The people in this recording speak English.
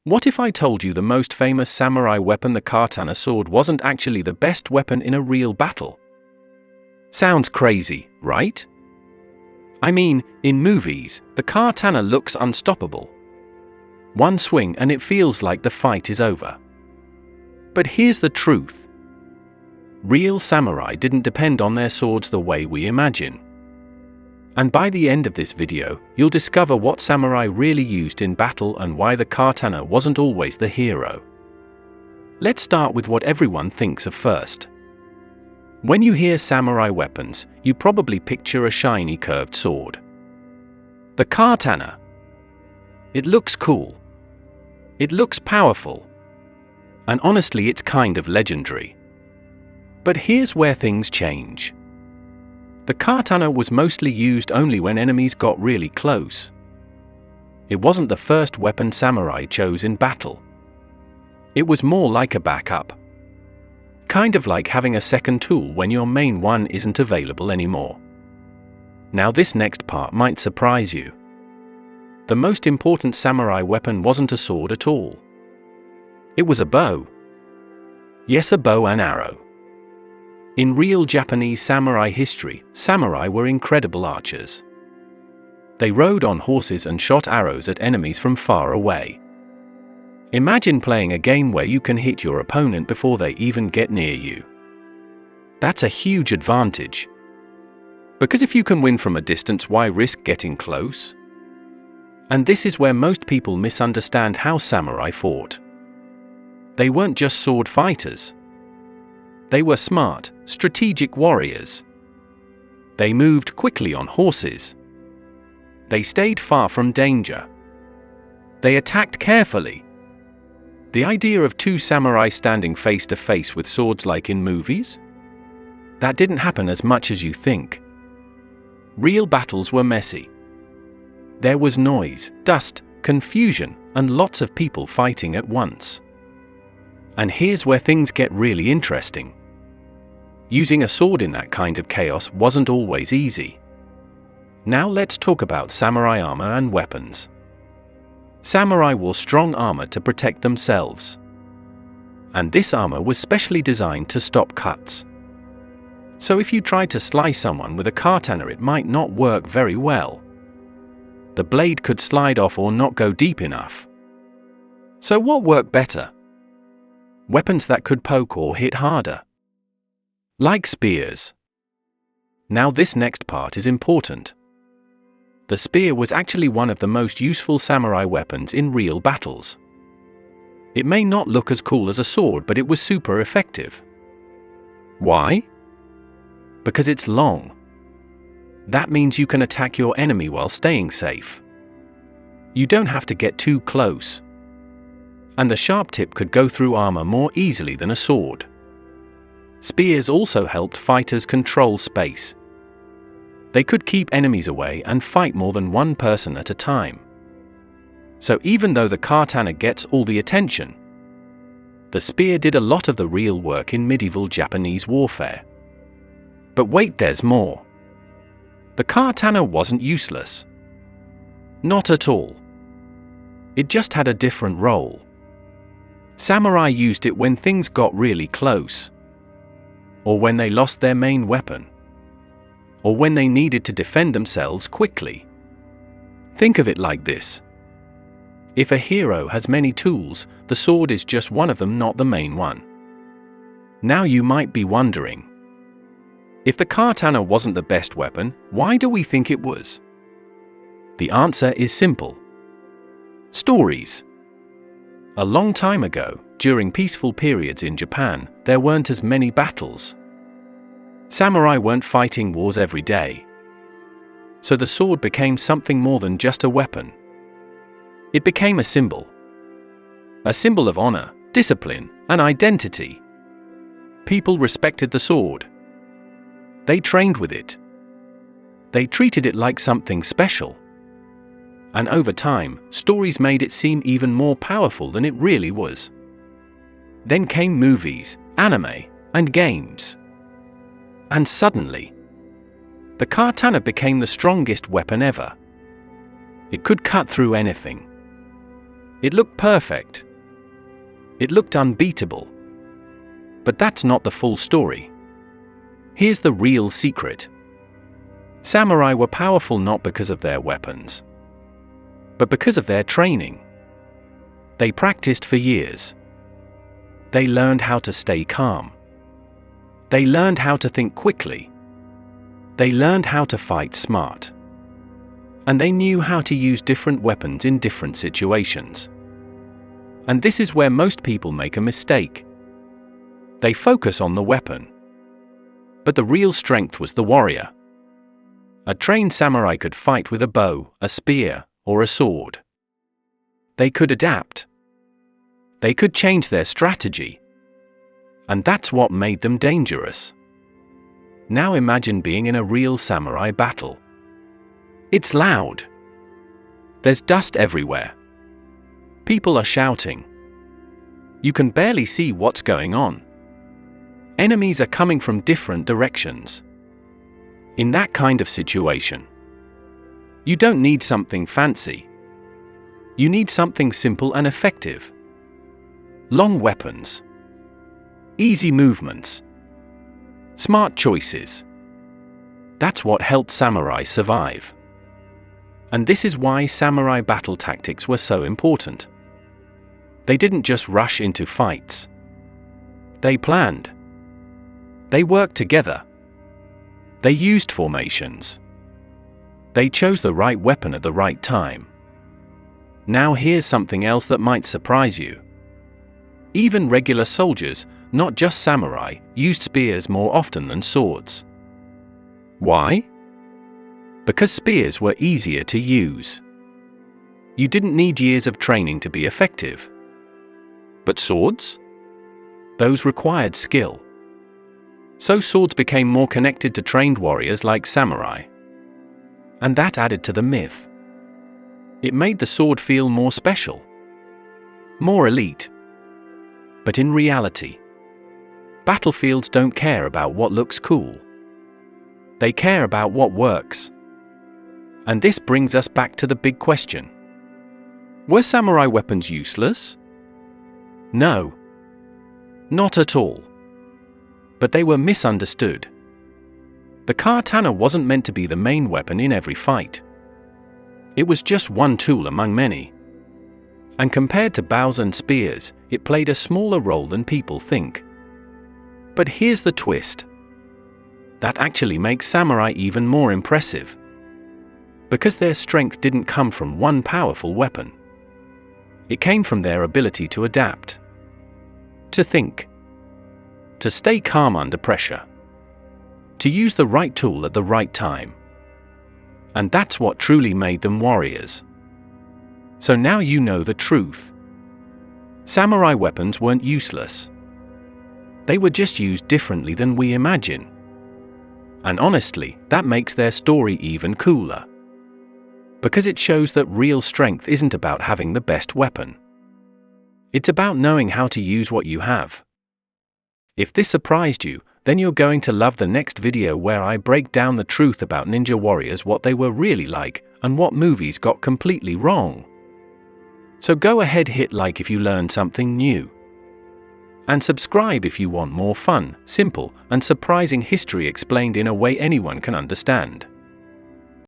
What if I told you the most famous samurai weapon, the katana sword, wasn't actually the best weapon in a real battle? Sounds crazy, right? I mean, in movies, the katana looks unstoppable. One swing and it feels like the fight is over. But here's the truth. Real samurai didn't depend on their swords the way we imagine. And by the end of this video, you'll discover what samurai really used in battle and why the katana wasn't always the hero. Let's start with what everyone thinks of first. When you hear samurai weapons, you probably picture a shiny curved sword. The katana. It looks cool. It looks powerful. And honestly, it's kind of legendary. But here's where things change. The katana was mostly used only when enemies got really close. It wasn't the first weapon samurai chose in battle. It was more like a backup. Kind of like having a second tool when your main one isn't available anymore. Now this next part might surprise you. The most important samurai weapon wasn't a sword at all. It was a bow. Yes, a bow and arrow. In real Japanese samurai history, samurai were incredible archers. They rode on horses and shot arrows at enemies from far away. Imagine playing a game where you can hit your opponent before they even get near you. That's a huge advantage. Because if you can win from a distance, why risk getting close? And this is where most people misunderstand how samurai fought. They weren't just sword fighters. They were smart, strategic warriors. They moved quickly on horses. They stayed far from danger. They attacked carefully. The idea of two samurai standing face to face with swords like in movies? That didn't happen as much as you think. Real battles were messy. There was noise, dust, confusion, and lots of people fighting at once. And here's where things get really interesting. Using a sword in that kind of chaos wasn't always easy. Now let's talk about samurai armor and weapons. Samurai wore strong armor to protect themselves. And this armor was specially designed to stop cuts. So if you tried to slice someone with a katana, it might not work very well. The blade could slide off or not go deep enough. So what worked better? Weapons that could poke or hit harder. Like spears. Now this next part is important. The spear was actually one of the most useful samurai weapons in real battles. It may not look as cool as a sword, but it was super effective. Why? Because it's long. That means you can attack your enemy while staying safe. You don't have to get too close. And the sharp tip could go through armor more easily than a sword. Spears also helped fighters control space. They could keep enemies away and fight more than one person at a time. So even though the katana gets all the attention, the spear did a lot of the real work in medieval Japanese warfare. But wait, there's more. The katana wasn't useless. Not at all. It just had a different role. Samurai used it when things got really close. Or when they lost their main weapon. Or when they needed to defend themselves quickly. Think of it like this. If a hero has many tools, the sword is just one of them, not the main one. Now you might be wondering, if the katana wasn't the best weapon, why do we think it was? The answer is simple. Stories. A long time ago, during peaceful periods in Japan, there weren't as many battles. Samurai weren't fighting wars every day. So the sword became something more than just a weapon. It became a symbol. A symbol of honor, discipline, and identity. People respected the sword. They trained with it. They treated it like something special. And over time, stories made it seem even more powerful than it really was. Then came movies, anime, and games. And suddenly, the katana became the strongest weapon ever. It could cut through anything. It looked perfect. It looked unbeatable. But that's not the full story. Here's the real secret. Samurai were powerful not because of their weapons, but because of their training. They practiced for years. They learned how to stay calm. They learned how to think quickly. They learned how to fight smart. And they knew how to use different weapons in different situations. And this is where most people make a mistake. They focus on the weapon. But the real strength was the warrior. A trained samurai could fight with a bow, a spear, or a sword. They could adapt. They could change their strategy. And that's what made them dangerous. Now imagine being in a real samurai battle. It's loud. There's dust everywhere. People are shouting. You can barely see what's going on. Enemies are coming from different directions. In that kind of situation, you don't need something fancy. You need something simple and effective. Long weapons. Easy movements. Smart choices. That's what helped samurai survive. And this is why samurai battle tactics were so important. They didn't just rush into fights. They planned. They worked together. They used formations. They chose the right weapon at the right time. Now here's something else that might surprise you. Even regular soldiers, not just samurai, used spears more often than swords. Why? Because spears were easier to use. You didn't need years of training to be effective. But swords? Those required skill. So swords became more connected to trained warriors like samurai. And that added to the myth. It made the sword feel more special, more elite. But in reality, battlefields don't care about what looks cool. They care about what works. And this brings us back to the big question. Were samurai weapons useless? No. Not at all. But they were misunderstood. The katana wasn't meant to be the main weapon in every fight. It was just one tool among many. And compared to bows and spears, it played a smaller role than people think. But here's the twist. That actually makes samurai even more impressive. Because their strength didn't come from one powerful weapon. It came from their ability to adapt. To think. To stay calm under pressure. To use the right tool at the right time. And that's what truly made them warriors. So now you know the truth. Samurai weapons weren't useless. They were just used differently than we imagine. And honestly, that makes their story even cooler. Because it shows that real strength isn't about having the best weapon. It's about knowing how to use what you have. If this surprised you, then you're going to love the next video where I break down the truth about ninja warriors, what they were really like, and what movies got completely wrong. So go ahead, hit like if you learned something new. And subscribe if you want more fun, simple, and surprising history explained in a way anyone can understand.